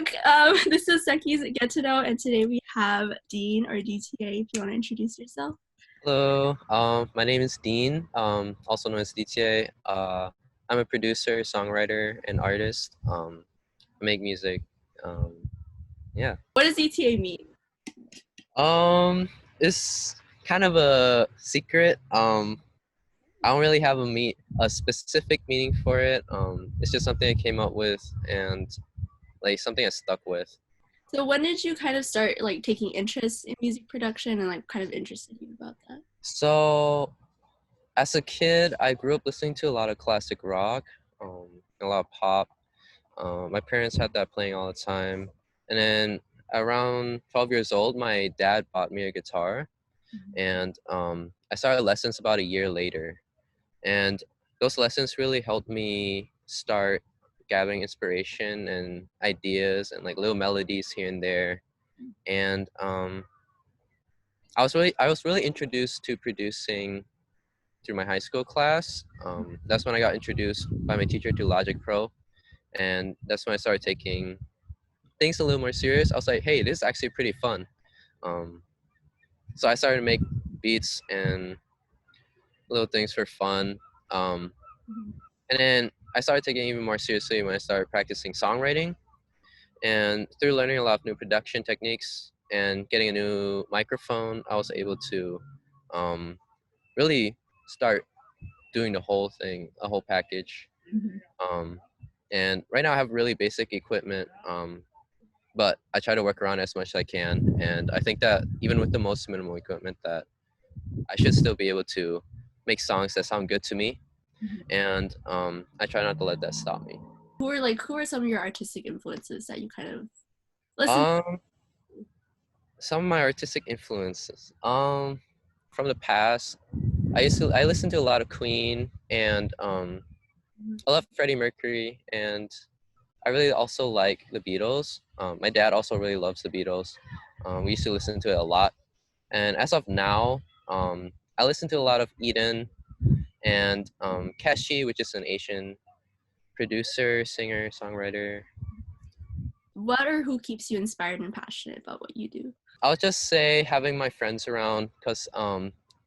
back. This is Seki's Get to Know, and today we have Dean or DTA. If you want to introduce yourself. Hello, my name is Dean, also known as DTA. I'm a producer, songwriter, and artist. I make music. Um, yeah. What does DTA mean? It's kind of a secret. I don't really have a specific meaning for it. It's just something I came up with and like something I stuck with. So when did you kind of start like taking interest in music production and like kind of interested you about that? So as a kid, I grew up listening to a lot of classic rock, a lot of pop. My parents had that playing all the time. And then around 12 years old, my dad bought me a guitar. And I started lessons about a year later. And those lessons really helped me start gathering inspiration and ideas and like little melodies here and there. And I was really introduced to producing through my high school class. That's when I got introduced by my teacher to Logic Pro, and that's when I started taking things a little more serious. I was like, hey, this is actually pretty fun. Um, so I started to make beats and little things for fun. Um, and then I started taking it even more seriously when I started practicing songwriting. And through learning a lot of new production techniques and getting a new microphone, I was able to um, really start doing the whole thing, a whole package. Um, and right now I have really basic equipment, but I try to work around as much as I can. And I think that even with the most minimal equipment, that I should still be able to make songs that sound good to me. And I try not to let that stop me. Who are some of your artistic influences that you kind of listen to? Um, some of my artistic influences, from the past, I listened to a lot of Queen and I love Freddie Mercury, and I really also like the Beatles. My dad also really loves the Beatles. We used to listen to it a lot. And as of now, I listen to a lot of Eden and Keshi, which is an Asian producer, singer, songwriter. What or who keeps you inspired and passionate about what you do? I would just say having my friends around, because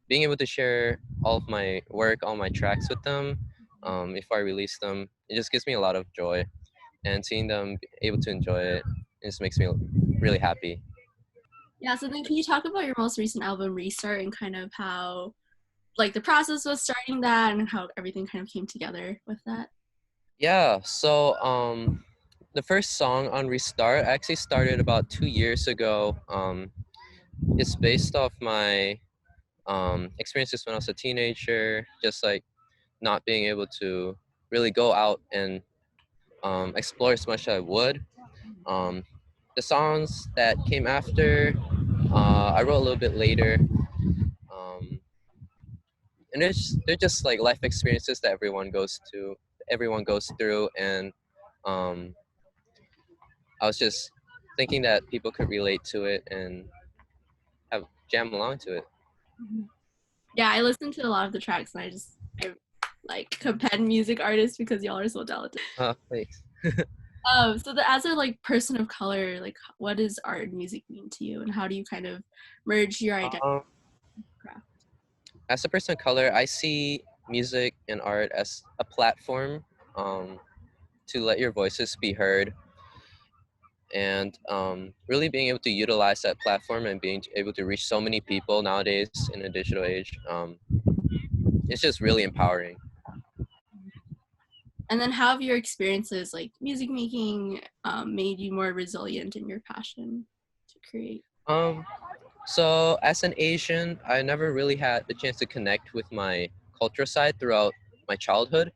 being able to share all of my work, all my tracks with them before I release them, it just gives me a lot of joy. And seeing them able to enjoy it, it just makes me really happy. Yeah, so then can you talk about your most recent album, Restart, and kind of how like the process was starting that and how everything kind of came together with that? Yeah, so the first song on Restart actually started about 2 years ago. It's based off my experiences when I was a teenager, just like not being able to really go out and explore as much as I would. Um, the songs that came after, I wrote a little bit later. Um, and they're just like life experiences that everyone goes through, and um, I was just thinking that people could relate to it and have jam along to it. Yeah, I listened to a lot of the tracks and I like compend music artists because y'all are so talented. Thanks. As a like person of color, like what does art and music mean to you and how do you kind of merge your identity Um, and craft? as a person of color, I see music and art as a platform um, to let your voices be heard, and really being able to utilize that platform and being able to reach so many people nowadays in a digital age, it's just really empowering. And then how have your experiences like music making made you more resilient in your passion to create? Um, so as an Asian, I never really had the chance to connect with my cultural side throughout my childhood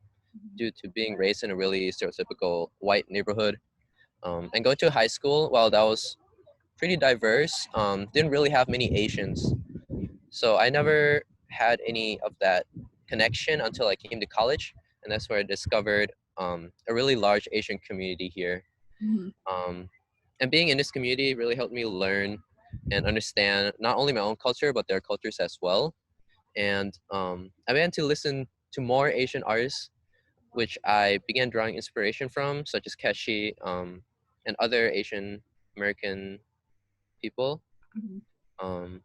due to being raised in a really stereotypical white neighborhood. And going to high school, while that was pretty diverse, didn't really have many Asians. So I never had any of that connection until I came to college. And that's where I discovered a really large Asian community here. Mhm. Um, and being in this community really helped me learn and understand not only my own culture, but their cultures as well. And I began to listen to more Asian artists, which I began drawing inspiration from, such as Keshi. and other Asian American people. Mhm. Um,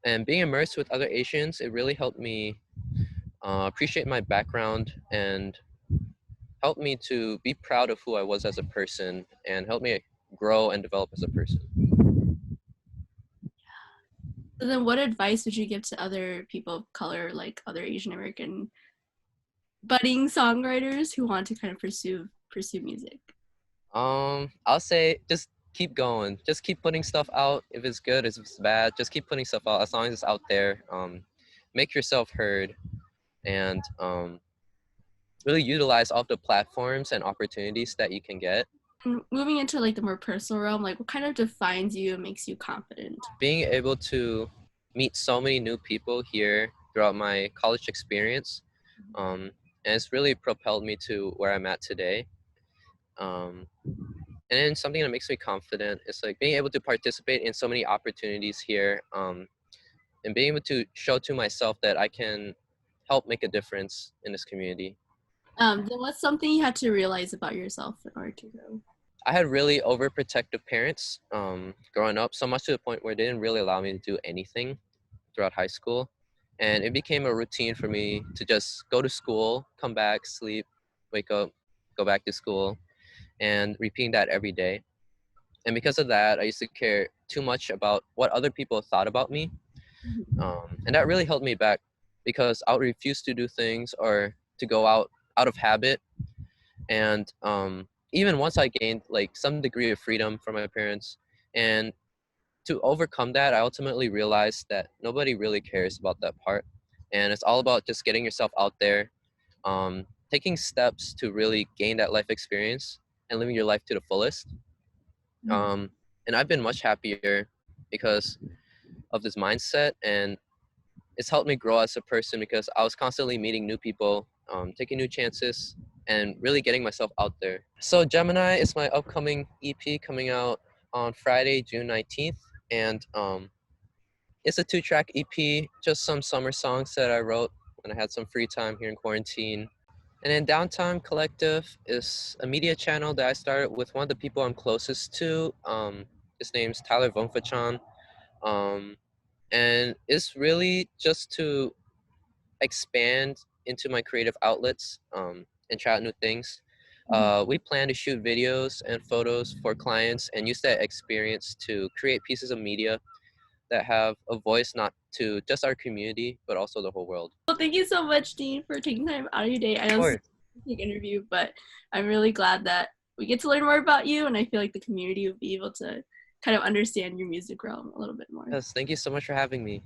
and being immersed with other Asians, it really helped me appreciate my background and helped me to be proud of who I was as a person and helped me grow and develop as a person. So then what advice would you give to other people of color, like other Asian American budding songwriters who want to kind of pursue music? I'll say just keep going. Just keep putting stuff out. If it's good, if it's bad, just keep putting stuff out as long as it's out there. Make yourself heard and really utilize all the platforms and opportunities that you can get. And moving into like the more personal realm, like what kind of defines you and makes you confident? Being able to meet so many new people here throughout my college experience, um, and it's really propelled me to where I'm at today. Um, and then something that makes me confident is like being able to participate in so many opportunities here, and being able to show to myself that I can help make a difference in this community. Then what's something you had to realize about yourself in order to grow? I had really overprotective parents growing up, so much to the point where they didn't really allow me to do anything throughout high school. And it became a routine for me to just go to school, come back, sleep, wake up, go back to school, and repeating that every day. And because of that, I used to care too much about what other people thought about me. Mhm. And that really held me back because I would refuse to do things or to go out of habit. And even once I gained like some degree of freedom from my parents, and to overcome that, I ultimately realized that nobody really cares about that part. And it's all about just getting yourself out there, taking steps to really gain that life experience and living your life to the fullest. Mhm. Um, and I've been much happier because of this mindset. And it's helped me grow as a person because I was constantly meeting new people, taking new chances, and really getting myself out there. So Gemini is my upcoming EP coming out on Friday, June 19th. And it's a 2-track EP, just some summer songs that I wrote when I had some free time here in quarantine. And then Downtime Collective is a media channel that I started with one of the people I'm closest to. His name's Tyler Vongfachan. Um, and it's really just to expand into my creative outlets and try out new things. Mhm. We plan to shoot videos and photos for clients and use that experience to create pieces of media that have a voice not to just our community, but also the whole world. Well, thank you so much, Dean, for taking time out of your day. I know Of this is course. a big interview, but I'm really glad that we get to learn more about you, and I feel like the community will be able to kind of understand your music realm a little bit more. Yes, thank you so much for having me.